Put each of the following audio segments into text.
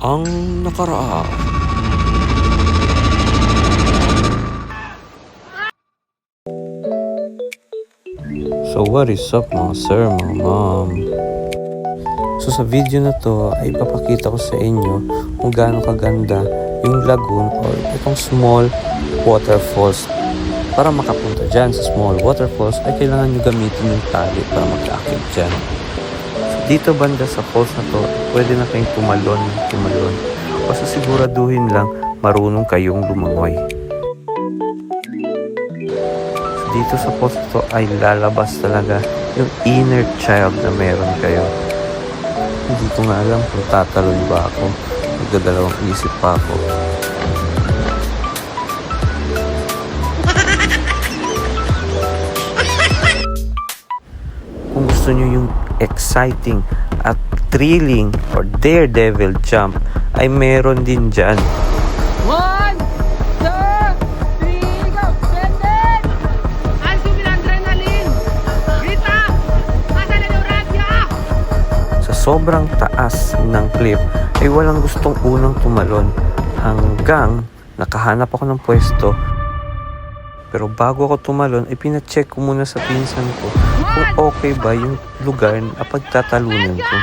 Ang nakaraan. So what is up mga sir, mga ma'am? So sa video na to ay ipapakita ko sa inyo kung gaano kaganda yung lagoon or itong small waterfalls. Para makapunta dyan sa small waterfalls ay kailangan nyo gamitin yung tali para mag-akit dyan. So dito banda sa falls na to, pwede na kayong tumalon. Basta siguraduhin lang marunong kayong lumangoy. So dito sa falls na to ay lalabas talaga yung inner child na meron kayo. Hindi ko nga alam kung tatalon ba ako. Magdadalawang isip pa ako. Kung gusto nyo yung exciting at thrilling or daredevil jump ay meron din dyan. 1, 2, 3, go! Senden! Ang sumin adrenaline! Grita! Asa na yung radya? Sa sobrang taas ng cliff ay walang gustong unang tumalon hanggang nakahanap ako ng pwesto. Pero bago ako tumalon ay pinacheck ko muna sa pinsan ko kung okay ba yung lugar na pagtatalunan ko.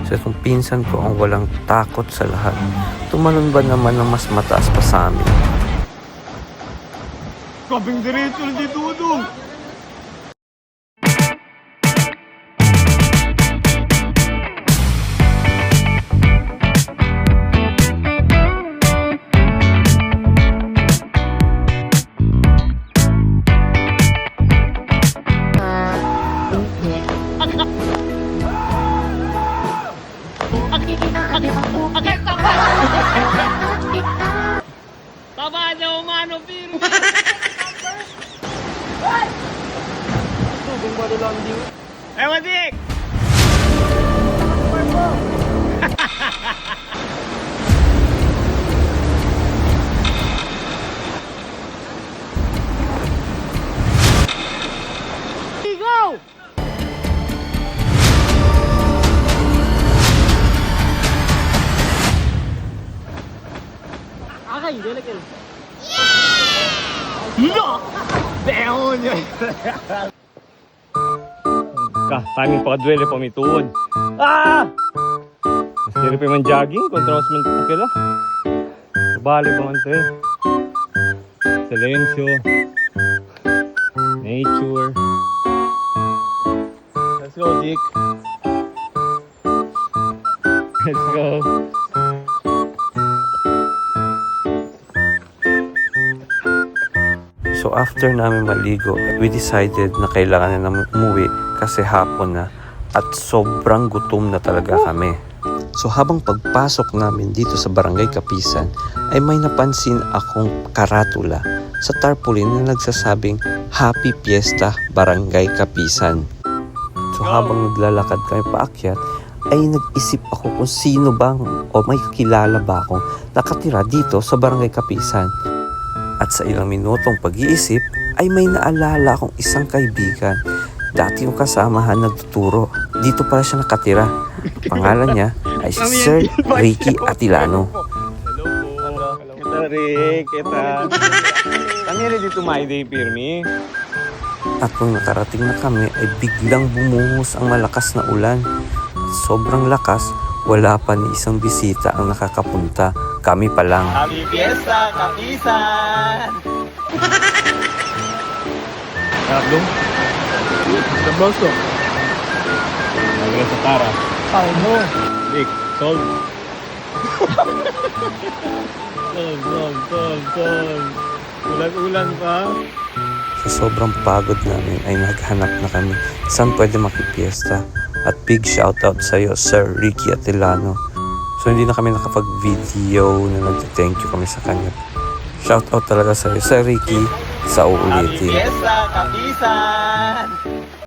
Sa itong pinsan ko ang walang takot sa lahat, tumalon ba naman ng mas mataas pa sa amin? Kabing diretso lang dito, Dudong! Tama na umano, pero... Eh, Wadik! Go! Akay, delikal. Deon yun! Kaming pakadwele pa may tuod. Ah! Mas nila pa man jogging kontra mas man pakila. Bali pa man tayo. Silencio. Nature. Let's go, Dick. Let's go. So after namin maligo, we decided na kailangan na namin umuwi kasi hapon na at sobrang gutom na talaga kami. So habang pagpasok namin dito sa Barangay Kapisan ay may napansin akong karatula sa tarpaulin na nagsasabing Happy Fiesta Barangay Kapisan. So habang naglalakad kami paakyat ay nag-isip ako kung sino bang o may kakilala ba akong nakatira dito sa Barangay Kapisan. At sa ilang minutong pag-iisip ay may naalala akong isang kaibigan. Dati yung kasamahan nagtuturo. Dito pala siya nakatira. Pangalan niya ay si Sir Ricky Atilano. Hello po. Kita Rick, kita. Tangyari dito my day, Pirmi. At nung nakarating na kami ay biglang bumuhos ang malakas na ulan. Sobrang lakas, wala pa ni isang bisita ang nakakapunta. Kami pa lang. Happy Fiesta, Kapisan! Dong? Sa Bosto? Nagre sa Tara. Ay mo. Rick, solve. Solve. Ulan-ulan pa. Sa sobrang pagod namin ay naghanap na kami saan pwede makipiesta. At big shoutout sa iyo, Sir Ricky Atilano. So hindi na kami nakapag-video na nag-thank you kami sa kanya. Shoutout talaga sa Ricky sa uulitin. Kapisan!